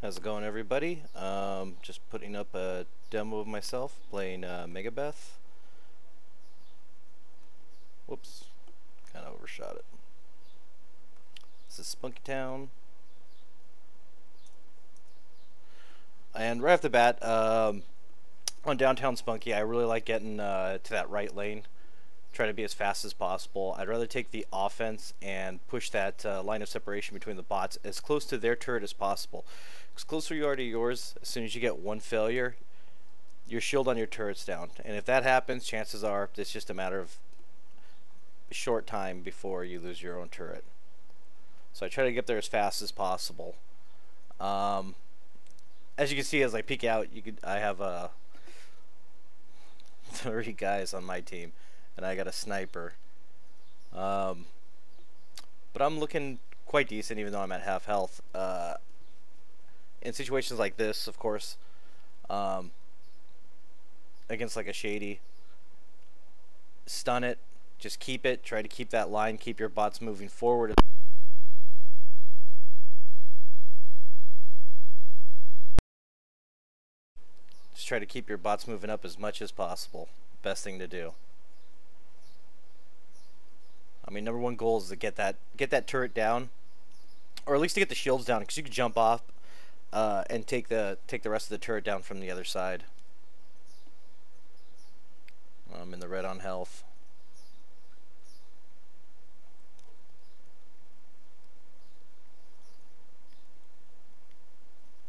How's it going, everybody? Just putting up a demo of myself playing MegaBeth. Whoops, kind of overshot it. This is Spunky Town, and right off the bat, on downtown Spunky, I really like getting to that right lane. Try to be as fast as possible. I'd rather take the offense and push that line of separation between the bots as close to their turret as possible. As closer you are to yours, as soon as you get one failure, your shield on your turret's down. And if that happens, chances are it's just a matter of a short time before you lose your own turret. So I try to get there as fast as possible. As you can see, as I peek out, I have 30 guys on my team, and I got a sniper. But I'm looking quite decent, even though I'm at half health. In situations like this, of course, against like a shady, stun it, just keep it, try to keep that line, keep your bots moving forward. Just try to keep your bots moving up as much as possible. Best thing to do. I mean, number one goal is to get that turret down, or at least to get the shields down, because you can jump off and take the rest of the turret down from the other side. I'm in the red on health.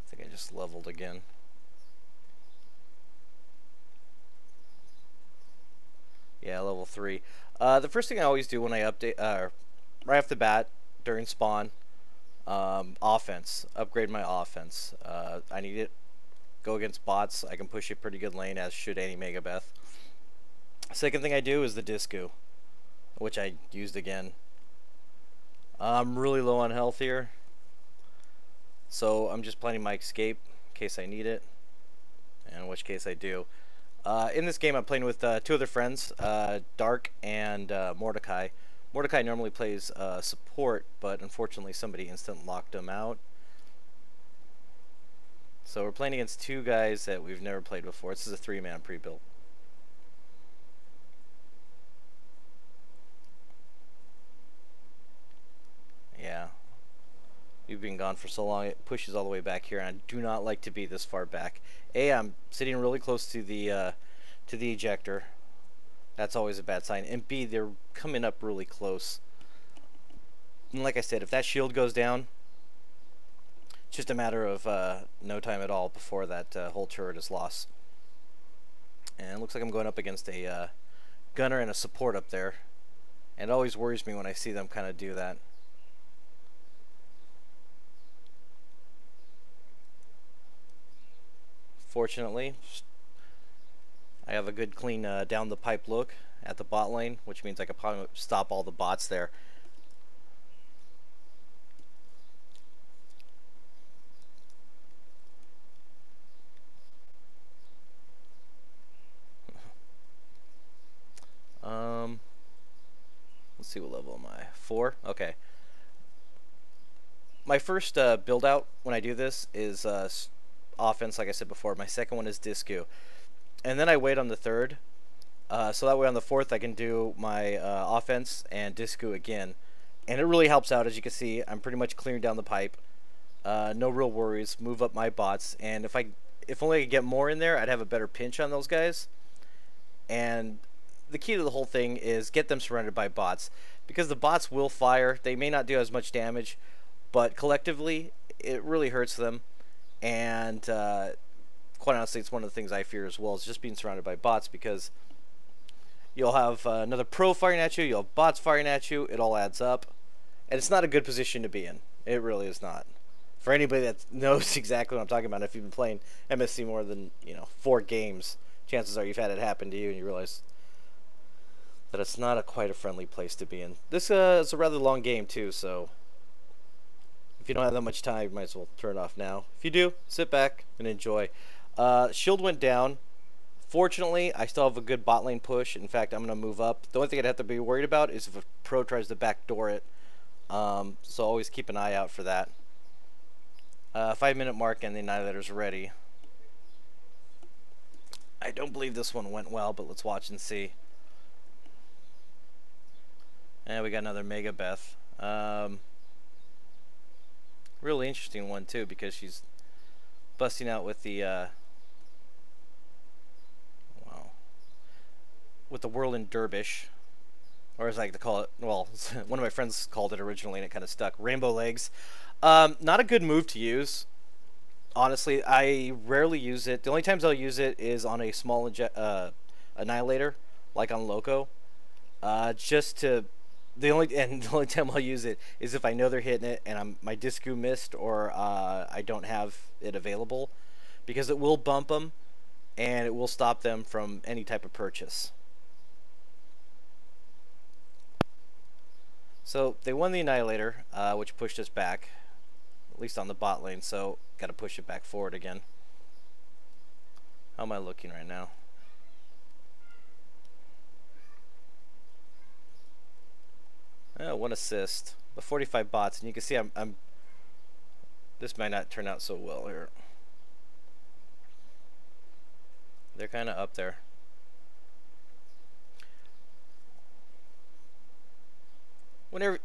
I think I just leveled again. Yeah, level 3. The first thing I always do when I update, right off the bat during spawn, offense. Upgrade my offense. I need it. Go against bots. I can push a pretty good lane, as should any MegaBeth. Second thing I do is the Disco, which I used again. I'm really low on health here, so I'm just planning my escape in case I need it, and in which case I do. In this game, I'm playing with two other friends, Dark and Mordecai. Mordecai normally plays support, but unfortunately somebody instant locked him out. So we're playing against two guys that we've never played before. This is a 3-man pre-built. Yeah. You've been gone for so long, it pushes all the way back here, and I do not like to be this far back. I'm sitting really close to the ejector. That's always a bad sign. And B, they're coming up really close. And like I said, if that shield goes down, it's just a matter of no time at all before that whole turret is lost. And it looks like I'm going up against a gunner and a support up there. And it always worries me when I see them kind of do that. Fortunately, I have a good clean down the pipe look at the bot lane, which means I can probably stop all the bots there. Let's see, what level am I? 4? Okay. My first build out when I do this is offense, like I said before. My second one is Disco. And then I wait on the third. So that way on the fourth I can do my offense and Disco again. And it really helps out. As you can see, I'm pretty much clearing down the pipe. No real worries. Move up my bots. And if only I could get more in there, I'd have a better pinch on those guys. And the key to the whole thing is get them surrounded by bots. Because the bots will fire. They may not do as much damage, but collectively it really hurts them. And quite honestly, it's one of the things I fear as well, is just being surrounded by bots, because you'll have another pro firing at you, you'll have bots firing at you, it all adds up, and it's not a good position to be in. It really is not. For anybody that knows exactly what I'm talking about, if you've been playing MSC more than 4 games, chances are you've had it happen to you and you realize that it's not quite a friendly place to be in. This is a rather long game too, so if you don't have that much time, you might as well turn it off now. If you do, sit back and enjoy. Shield went down. Fortunately, I still have a good bot lane push. In fact, I'm going to move up. The only thing I'd have to be worried about is if a pro tries to backdoor it. So always keep an eye out for that. 5-minute mark and the Annihilator's ready. I don't believe this one went well, but let's watch and see. And we got another MegaBeth. Really interesting one too, because she's busting out with the with the whirling dervish, or as I like to call it, well, one of my friends called it originally and it kind of stuck, rainbow legs. Not a good move to use. Honestly, I rarely use it. The only times I'll use it is on a small Annihilator, like on Loco. Just to, the only time I'll use it is if I know they're hitting it and my Discu missed, or I don't have it available, because it will bump them and it will stop them from any type of purchase. So they won the Annihilator, which pushed us back, at least on the bot lane, so got to push it back forward again. How am I looking right now? One assist, but 45 bots, and you can see I'm this might not turn out so well here. They're kind of up there. When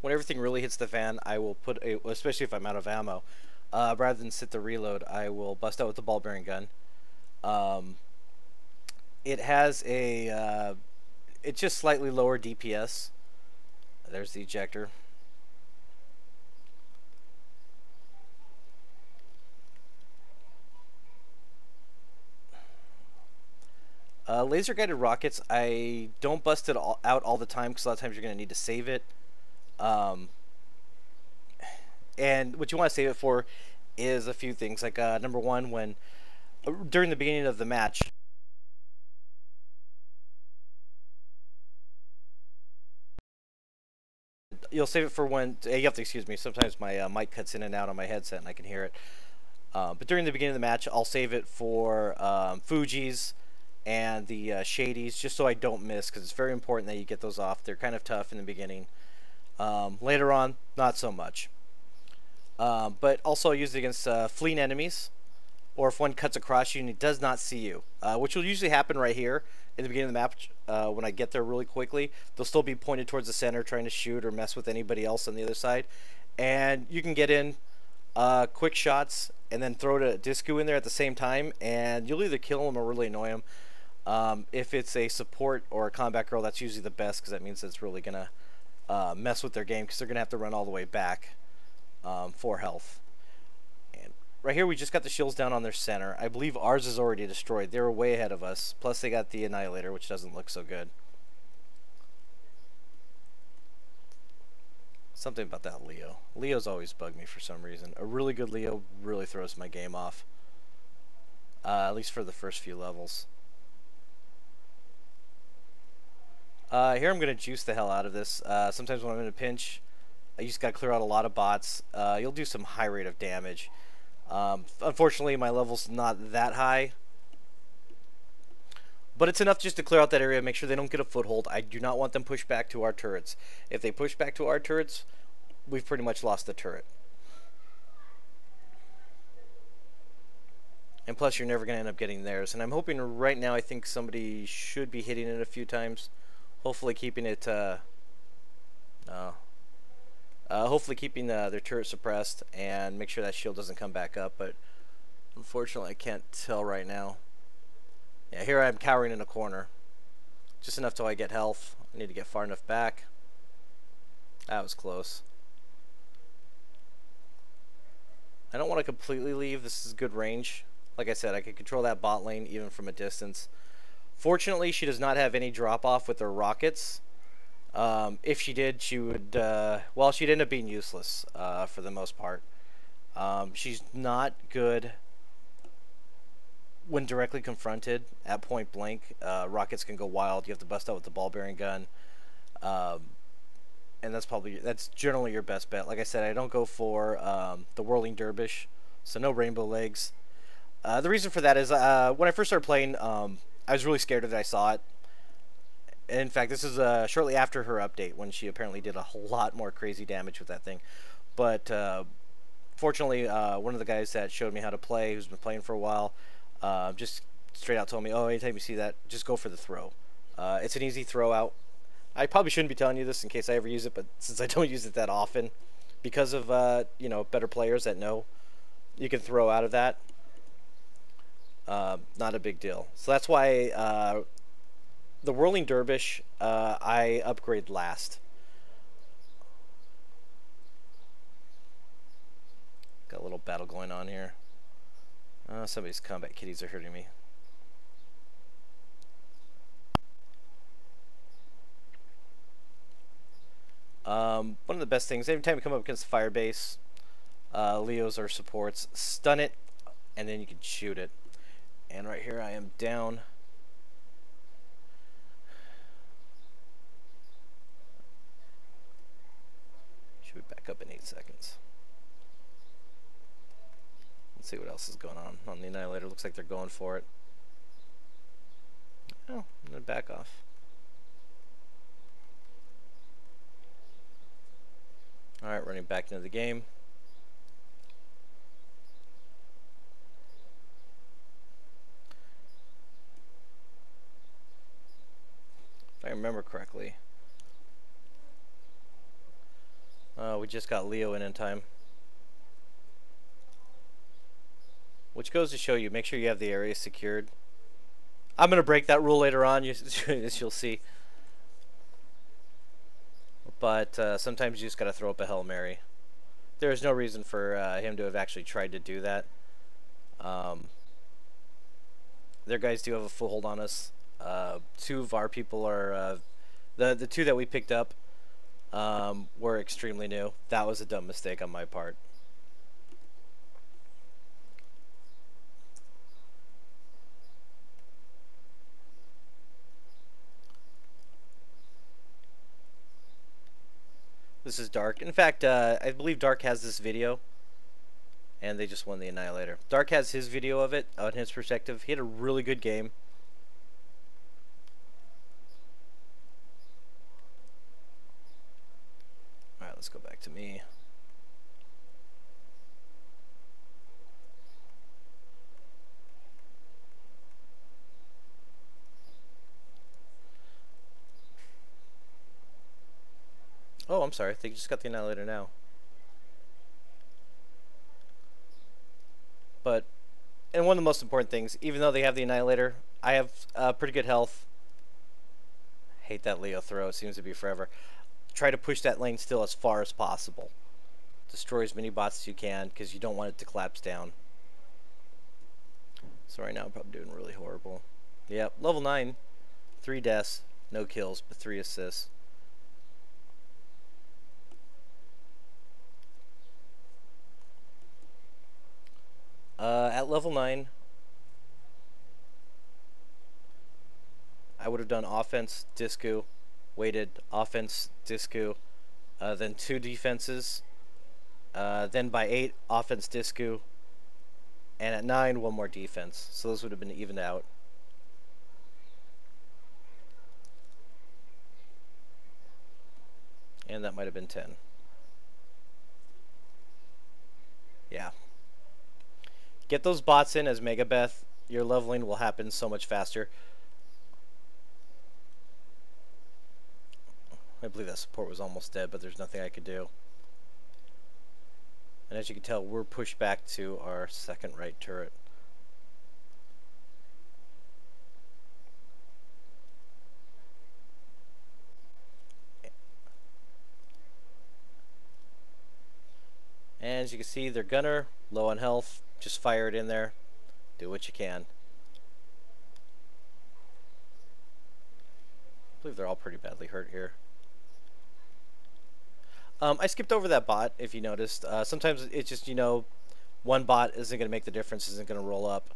everything really hits the fan, I will put a, especially if I'm out of ammo, rather than sit the reload, I will bust out with the ball bearing gun. It has a, it's just slightly lower DPS. There's the ejector. Laser guided rockets, I don't bust it out all the time, because a lot of times you're going to need to save it. And what you want to save it for is a few things. Like number one, when during the beginning of the match, you'll save it for when you have to excuse me. Sometimes my mic cuts in and out on my headset, and I can hear it. But during the beginning of the match, I'll save it for Fuji's and the Shadies, just so I don't miss, because it's very important that you get those off. They're kind of tough in the beginning. Later on, not so much. But also I'll use it against fleeing enemies, or if one cuts across you and it does not see you, which will usually happen right here in the beginning of the map. When I get there really quickly, they'll still be pointed towards the center, trying to shoot or mess with anybody else on the other side. And you can get in quick shots and then throw a Discu in there at the same time, and you'll either kill them or really annoy them. If it's a support or a combat girl, that's usually the best, because that means it's really going to mess with their game, because they're going to have to run all the way back for health. And right here we just got the shields down on their center. I believe ours is already destroyed. They were way ahead of us. Plus they got the Annihilator, which doesn't look so good. Something about that Leo. Leo's always bugged me for some reason. A really good Leo really throws my game off. At least for the first few levels. Here I'm going to juice the hell out of this. Sometimes when I'm in a pinch, you just got to clear out a lot of bots. You'll do some high rate of damage. Unfortunately, my level's not that high. But it's enough just to clear out that area, make sure they don't get a foothold. I do not want them pushed back to our turrets. If they push back to our turrets, we've pretty much lost the turret. And plus, you're never going to end up getting theirs. And I'm hoping right now, I think somebody should be hitting it a few times. Hopefully keeping it, hopefully keeping their turret suppressed and make sure that shield doesn't come back up. But unfortunately, I can't tell right now. Yeah, here I'm cowering in a corner. Just enough till I get health. I need to get far enough back. That was close. I don't want to completely leave. This is good range. Like I said, I can control that bot lane even from a distance. Fortunately, she does not have any drop-off with her rockets. If she did, she would, well, she'd end up being useless for the most part. She's not good when directly confronted at point blank. Rockets can go wild. You have to bust out with the ball bearing gun. And that's generally your best bet. Like I said, I don't go for the whirling dervish, so no rainbow legs. The reason for that is when I first started playing, I was really scared that I saw it. In fact, this is shortly after her update, when she apparently did a whole lot more crazy damage with that thing. But fortunately, one of the guys that showed me how to play, who's been playing for a while, just straight out told me, oh, anytime you see that, just go for the throw. It's an easy throw out. I probably shouldn't be telling you this in case I ever use it, but since I don't use it that often, because of better players that know you can throw out of that, not a big deal. So that's why the Whirling Dervish I upgrade last. Got a little battle going on here. Somebody's combat kitties are hurting me. One of the best things, every time you come up against the fire base, Leos or supports, stun it, and then you can shoot it. And right here I am down. Should be back up in 8 seconds. Let's see what else is going on the Annihilator. Looks like they're going for it. Oh, I'm gonna back off. Alright, running back into the game. If I remember correctly, we just got Leo in time. Which goes to show you, make sure you have the area secured. I'm going to break that rule later on, as you'll see. But sometimes you just got to throw up a Hail Mary. There is no reason for him to have actually tried to do that. Their guys do have a full hold on us. 2 of our people are... the 2 that we picked up were extremely new. That was a dumb mistake on my part. This is Dark. In fact, I believe Dark has this video, and they just won the Annihilator. Dark has his video of it, on his perspective. He had a really good game. Alright, let's go back to me. Oh, I'm sorry. They just got the Annihilator now. But, and one of the most important things, even though they have the Annihilator, I have pretty good health. Hate that Leo throw. It seems to be forever. Try to push that lane still as far as possible. Destroy as many bots as you can, because you don't want it to collapse down. So right now I'm probably doing really horrible. Yep, level 9. 3 deaths, no kills, but 3 assists. At level 9, I would have done offense, disco, weighted, offense, disco, then 2 defenses, then by 8, offense, disco, and at 9, 1 more defense. So those would have been evened out. And that might have been 10. Yeah. Get those bots in as MegaBeth. Your leveling will happen so much faster. I believe that support was almost dead, but there's nothing I could do. And as you can tell, we're pushed back to our second right turret. And as you can see, their gunner, low on health. Just fire it in there. Do what you can. I believe they're all pretty badly hurt here. I skipped over that bot, if you noticed. Sometimes it's just, one bot isn't going to make the difference, isn't going to roll up.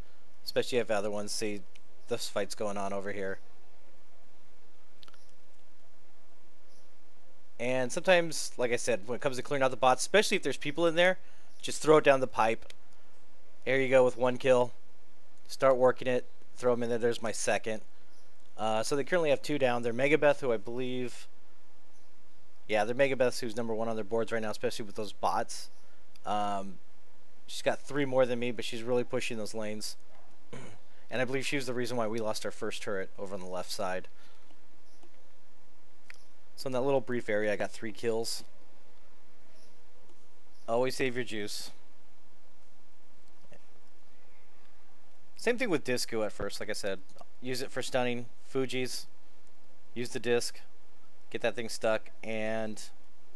Especially if other ones see this fight's going on over here. And sometimes, like I said, when it comes to clearing out the bots, especially if there's people in there, just throw it down the pipe. There you go with 1 kill. Start working it. Throw them in there. There's my second. So they currently have 2 down. They're MegaBeth, who I believe... Yeah, they're MegaBeth, who's #1 on their boards right now, especially with those bots. She's got 3 more than me, but she's really pushing those lanes. And I believe she was the reason why we lost our first turret over on the left side. So in that little brief area, I got 3 kills. Always save your juice. Same thing with disco at first, like I said. Use it for stunning Fujis. Use the disc. Get that thing stuck. And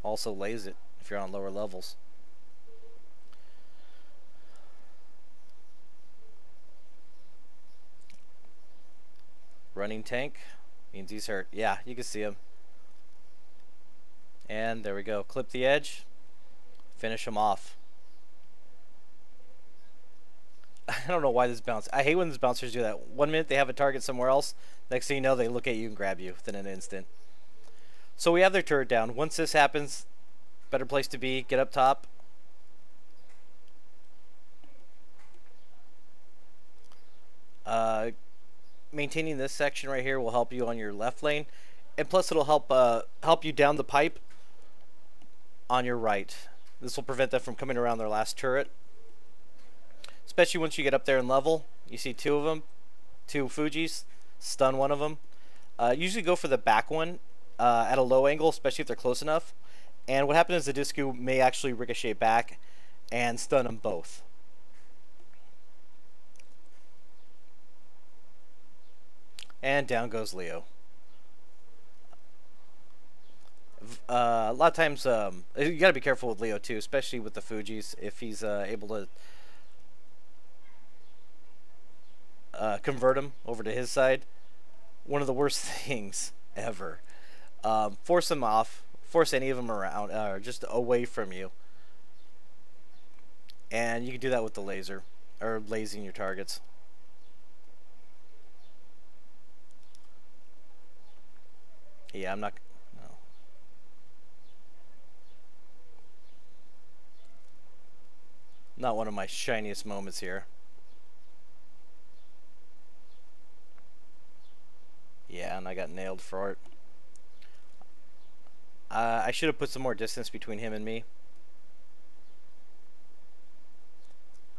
also laze it if you're on lower levels. Running tank means he's hurt. Yeah, you can see him. And there we go. Clip the edge. Finish him off. I don't know why this bounce. I hate when these bouncers do that. 1 minute they have a target somewhere else. Next thing you know, they look at you and grab you within an instant. So we have their turret down. Once this happens, better place to be. Get up top. Maintaining this section right here will help you on your left lane, and plus it'll help you down the pipe on your right. This will prevent them from coming around their last turret, especially once you get up there in level. You see 2 of them, 2 Fujis. Stun one of them. Usually go for the back one at a low angle, especially if they're close enough. And what happens is the disco may actually ricochet back and stun them both. And down goes Leo. A lot of times, you gotta be careful with Leo too, especially with the Fujis. If he's able to convert him over to his side, one of the worst things ever. Force them off, force any of them around, or just away from you. And you can do that with the laser, or lasing your targets. Yeah, I'm not. No. Not one of my shiniest moments here. Yeah, and I got nailed for it. I should have put some more distance between him and me.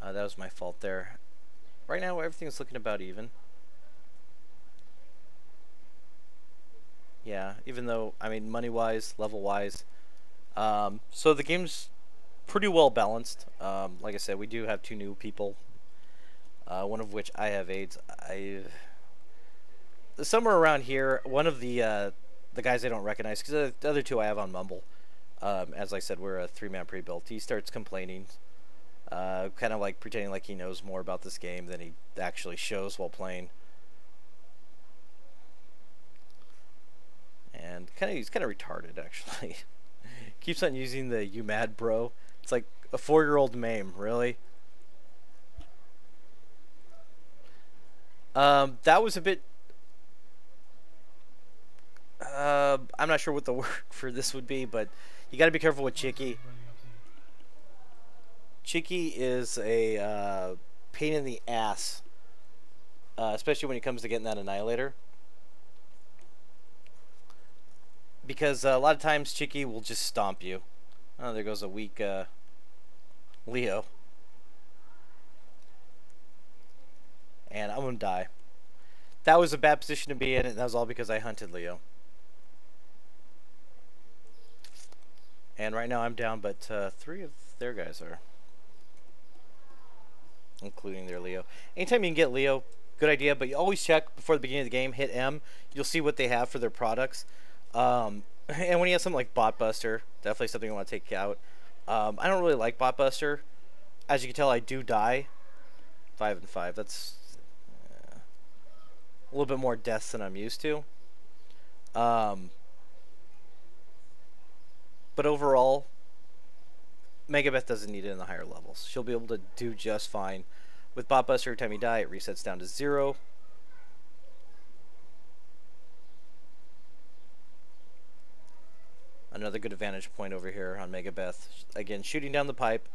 That was my fault there. Right now, everything's looking about even. Yeah, even though, I mean, money-wise, level-wise. So the game's pretty well balanced. Like I said, we do have 2 new people. One of which I have AIDS. Somewhere around here, one of the guys I don't recognize, because the other 2 I have on Mumble. As I said, we're a 3-man pre-built. He starts complaining, kind of like pretending like he knows more about this game than he actually shows while playing. And he's kind of retarded, actually. Keeps on using the "you mad bro." It's like a 4-year-old meme, really. That was a bit. I'm not sure what the word for this would be, but you got to be careful with Chicky. Chicky is a pain in the ass, especially when it comes to getting that annihilator. Because a lot of times Chicky will just stomp you. Oh, there goes a weak Leo. And I'm gonna die. That was a bad position to be in, and that was all because I hunted Leo. And right now I'm down, but 3 of their guys are. Including their Leo. Anytime you can get Leo, good idea, but you always check before the beginning of the game, hit M. You'll see what they have for their products. And when you have something like Botbuster, definitely something you want to take out. I don't really like Botbuster. As you can tell, I do die. 5 and 5. That's a little bit more deaths than I'm used to. But overall, MegaBeth doesn't need it in the higher levels. She'll be able to do just fine. With Botbuster, every time you die, it resets down to 0. Another good advantage point over here on MegaBeth. Again, shooting down the pipe.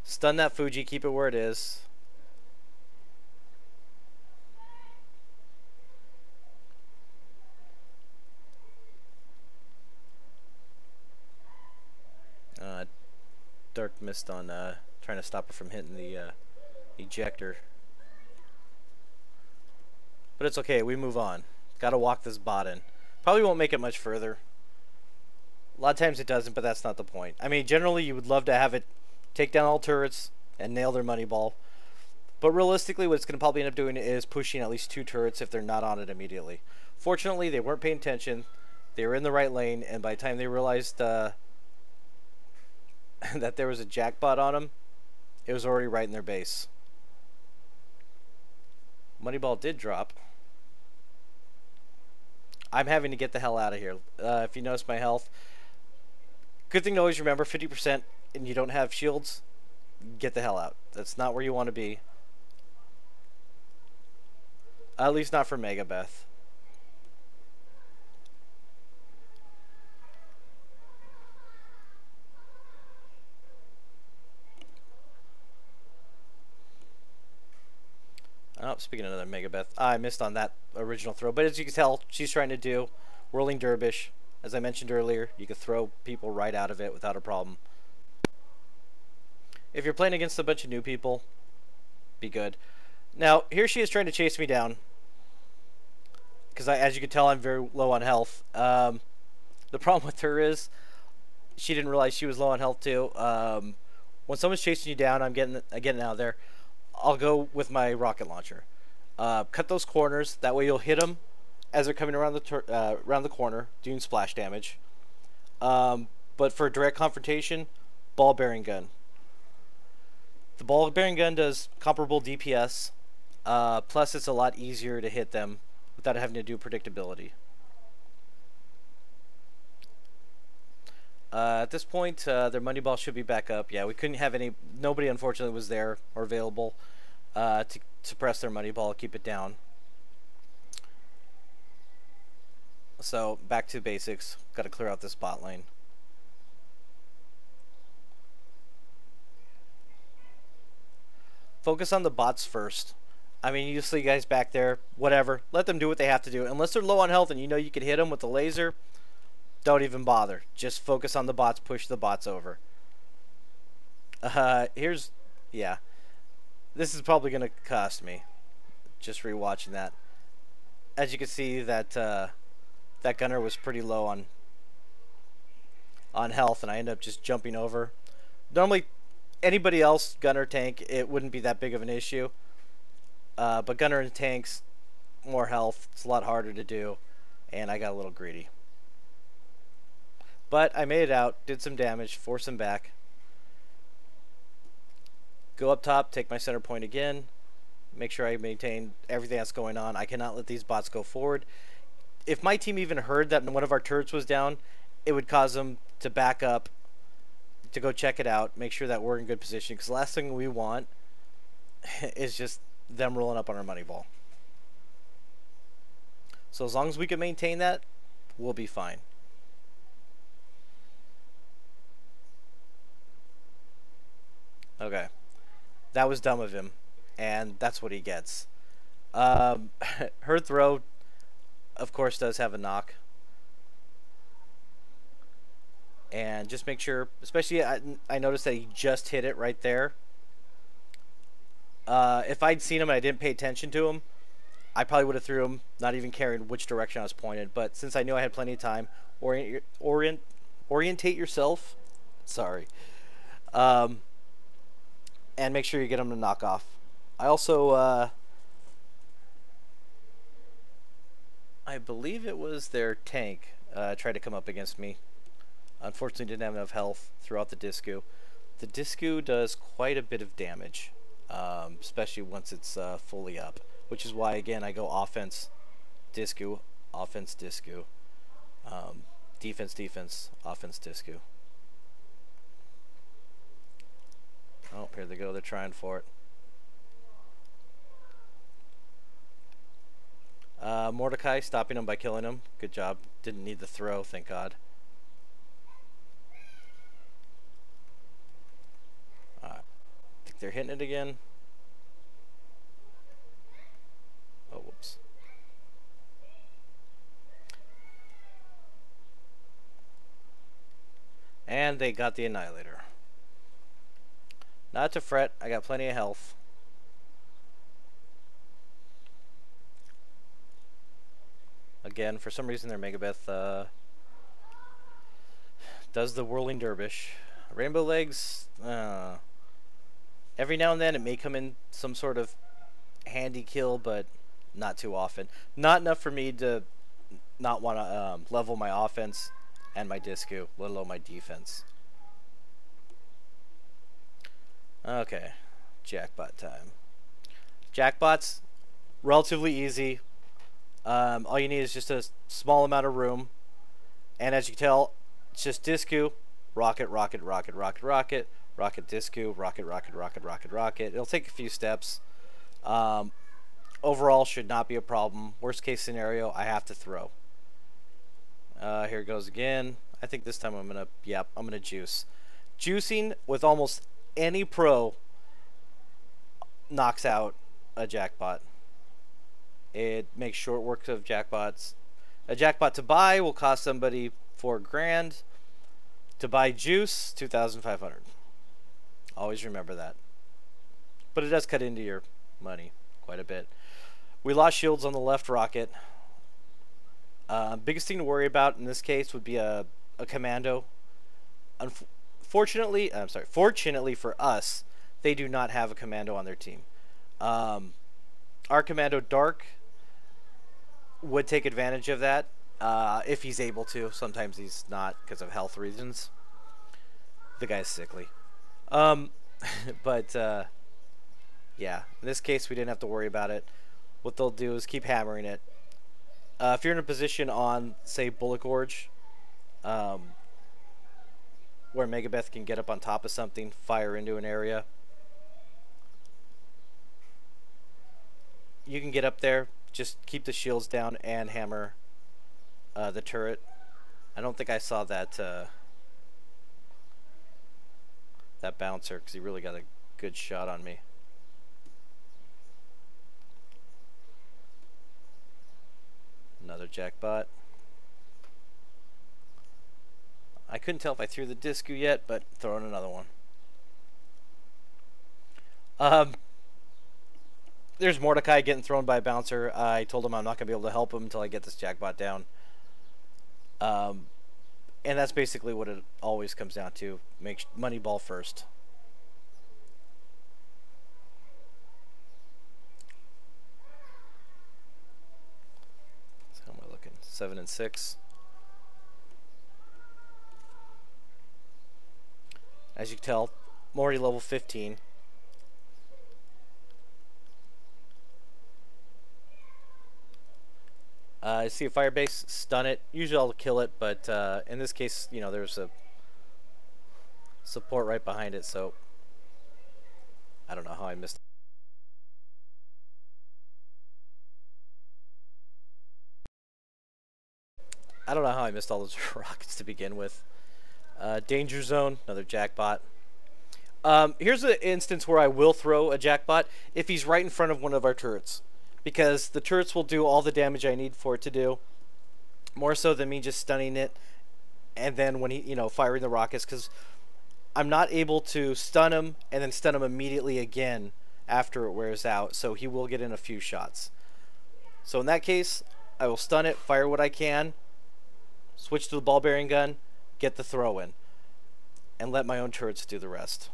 Stun that Fuji, keep it where it is. Dark mist on Trying to stop her from hitting the ejector. But it's okay, we move on. Gotta walk this bot in. Probably won't make it much further. A lot of times it doesn't, but that's not the point. I mean, generally you would love to have it take down all turrets and nail their money ball. But realistically, what it's going to probably end up doing is pushing at least 2 turrets if they're not on it immediately. Fortunately, they weren't paying attention. They were in the right lane, and by the time they realized that there was a jackpot on them, it was already right in their base. Money ball did drop. I'm having to get the hell out of here. If you notice my health, good thing to always remember, 50% and you don't have shields, get the hell out. That's not where you want to be. At least not for MegaBeth. Oh, speaking of another MegaBeth, I missed on that original throw. But as you can tell, she's trying to do whirling dervish. As I mentioned earlier, you can throw people right out of it without a problem. If you're playing against a bunch of new people, be good. Now, here she is trying to chase me down. Because as you can tell, I'm very low on health. The problem with her is she didn't realize she was low on health too. When someone's chasing you down, I'm getting out of there. I'll go with my rocket launcher. Cut those corners. That way you'll hit them as they're coming around the corner, doing splash damage. But for direct confrontation, ball bearing gun. The ball bearing gun does comparable DPS. Plus, it's a lot easier to hit them without having to do predictability. At this point, their money ball should be back up. Yeah, we couldn't have any. Nobody, unfortunately, was there or available to suppress their money ball, keep it down. So back to basics. Got to clear out this bot lane. Focus on the bots first. I mean, you see guys back there, whatever. Let them do what they have to do. Unless they're low on health and you know you can hit them with the laser, don't even bother. Just focus on the bots, push the bots over. Yeah. This is probably going to cost me. Just rewatching that. As you can see, that that gunner was pretty low on health, and I ended up just jumping over. Normally, anybody else, gunner, tank, it wouldn't be that big of an issue. But gunner and tanks, more health, it's a lot harder to do, and I got a little greedy. But I made it out, did some damage, forced him back. Go up top, take my center point again, make sure I maintain everything that's going on. I cannot let these bots go forward. If my team even heard that one of our turrets was down, it would cause them to back up, to go check it out, make sure that we're in good position, because the last thing we want is just them rolling up on our money ball. So as long as we can maintain that, we'll be fine. Okay. That was dumb of him, and that's what he gets. Her throw, of course, does have a knock. And just make sure, especially I noticed that he just hit it right there. If I'd seen him and I didn't pay attention to him, I probably would have threw him, not even caring which direction I was pointed. But since I knew I had plenty of time, orientate yourself. Sorry. And make sure you get them to knock off. I also, I believe it was their tank tried to come up against me. Unfortunately, didn't have enough health throughout the disco. The disco does quite a bit of damage, especially once it's fully up. Which is why, again, I go offense, disco, offense, disco, defense, defense, offense, disco. Oh, here they go. They're trying for it. Mordecai stopping him by killing him. Good job. Didn't need the throw, thank God. I think they're hitting it again. Oh, whoops. And they got the Annihilator. Not to fret, I got plenty of health. Again, for some reason their MegaBeth does the whirling dervish. Rainbow legs, every now and then it may come in some sort of handy kill, but not too often. Not enough for me to not want to level my offense and my disco, let alone my defense. Okay, jackpot time. Jackpots, relatively easy. All you need is just a small amount of room, and as you can tell, it's just disco, rocket, rocket, rocket, rocket, rocket, rocket, disco, rocket, rocket, rocket, rocket, rocket. It'll take a few steps. Overall, should not be a problem. Worst case scenario, I have to throw. Here it goes again. I think this time I'm gonna juice. Juicing with almost any pro knocks out a jackpot. It makes short work of jackpots. A jackpot to buy will cost somebody $4,000. To buy juice, 2,500. Always remember that. But it does cut into your money quite a bit. We lost shields on the left rocket. Biggest thing to worry about in this case would be a commando. Fortunately for us, they do not have a commando on their team. Our commando Dark would take advantage of that if he's able to. Sometimes he's not because of health reasons. The guy's sickly. But yeah, in this case we didn't have to worry about it. What they'll do is keep hammering it. If you're in a position on, say, Bullet Gorge, where MegaBeth can get up on top of something, fire into an area, you can get up there, just keep the shields down and hammer the turret. I don't think I saw that that bouncer because he really got a good shot on me. Another jackpot. I couldn't tell if I threw the disco yet, but throwing another one. There's Mordecai getting thrown by a bouncer. I told him I'm not going to be able to help him until I get this jackpot down. And that's basically what it always comes down to. Make money ball first. So how am I looking? 7 and 6. As you can tell, I'm already level 15. I see a fire base, stun it. Usually I'll kill it, but in this case, you know, there's a support right behind it, so I don't know how I missed. I don't know how I missed all those rockets to begin with. Danger zone, another jackpot. Here's an instance where I will throw a jackpot if he's right in front of one of our turrets, because the turrets will do all the damage I need for it to do, more so than me just stunning it and then when he, you know, firing the rockets, because I'm not able to stun him and then stun him immediately again after it wears out, so he will get in a few shots. So in that case, I will stun it, fire what I can, switch to the ball bearing gun, get the throw in, and let my own turrets do the rest.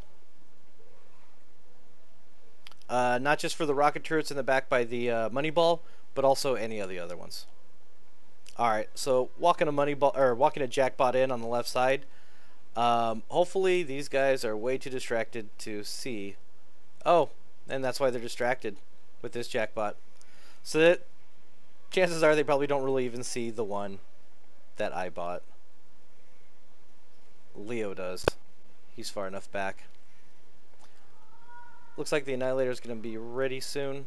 Not just for the rocket turrets in the back by the money ball, but also any of the other ones. Alright, so walking a jackpot in on the left side. Hopefully these guys are way too distracted to see. Oh, and that's why they're distracted with this jackpot. So that chances are they probably don't really even see the one that I bought. Leo does. He's far enough back. Looks like the Annihilator is going to be ready soon.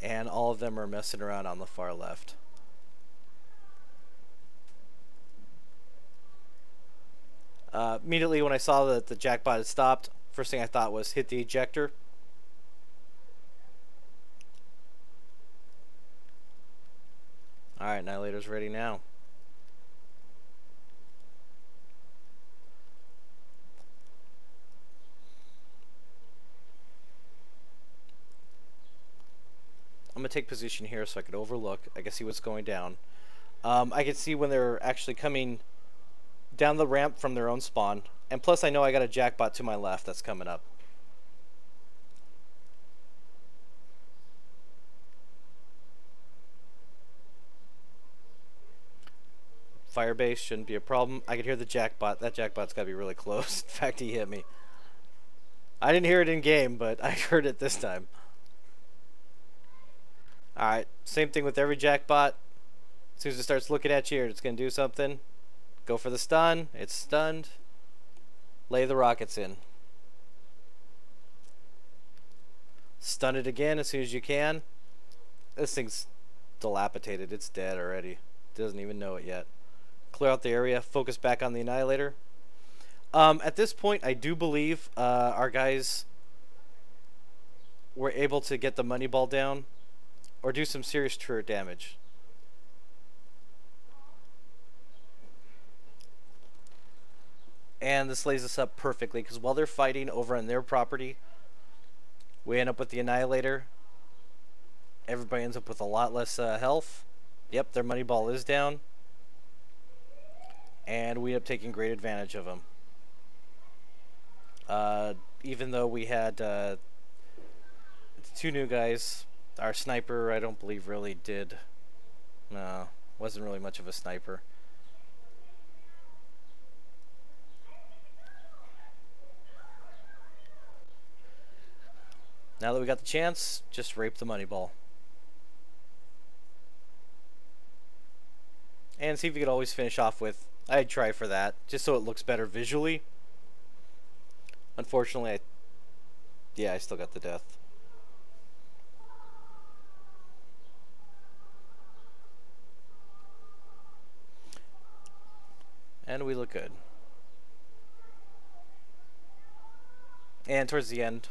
And all of them are messing around on the far left. Immediately when I saw that the jackpot had stopped, first thing I thought was hit the ejector. Alright, Annihilator's ready now. take position here so I could overlook. I can see what's going down. I can see when they're actually coming down the ramp from their own spawn. And plus I know I got a jackbot to my left that's coming up. Firebase shouldn't be a problem. I could hear the jackbot. That jackbot's got to be really close. In fact, he hit me. I didn't hear it in game, but I heard it this time. Alright, same thing with every jackbot. As soon as it starts looking at you, it's going to do something. Go for the stun. It's stunned. Lay the rockets in. Stun it again as soon as you can. This thing's dilapidated. It's dead already. Doesn't even know it yet. Clear out the area. Focus back on the Annihilator. At this point, I do believe our guys were able to get the money ball down or do some serious turret damage. And this lays us up perfectly because while they're fighting over on their property, we end up with the Annihilator. Everybody ends up with a lot less health. Yep, their money ball is down. And we end up taking great advantage of them. Even though we had 2 new guys, our sniper I don't believe really did. No, wasn't really much of a sniper. Now that we got the chance, just rape the money ball. And see if you could always finish off with, I'd try for that, just so it looks better visually. Unfortunately, I still got the death. And we look good. And towards the end,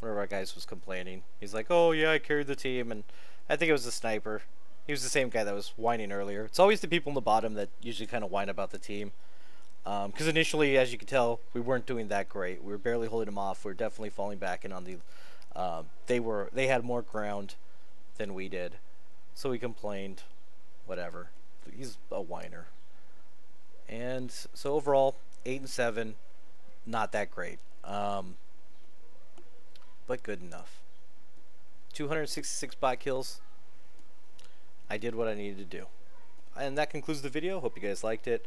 one of our guys was complaining. He's like, oh yeah, I carried the team, and I think it was the sniper. He was the same guy that was whining earlier. It's always the people in the bottom that usually kind of whine about the team. Because initially, as you can tell, we weren't doing that great. We were barely holding them off. We were definitely falling back in on the... They had more ground than we did. So we complained. Whatever. He's a whiner. And so overall, 8 and 7, not that great. But good enough. 266 bot kills. I did what I needed to do. And that concludes the video. Hope you guys liked it.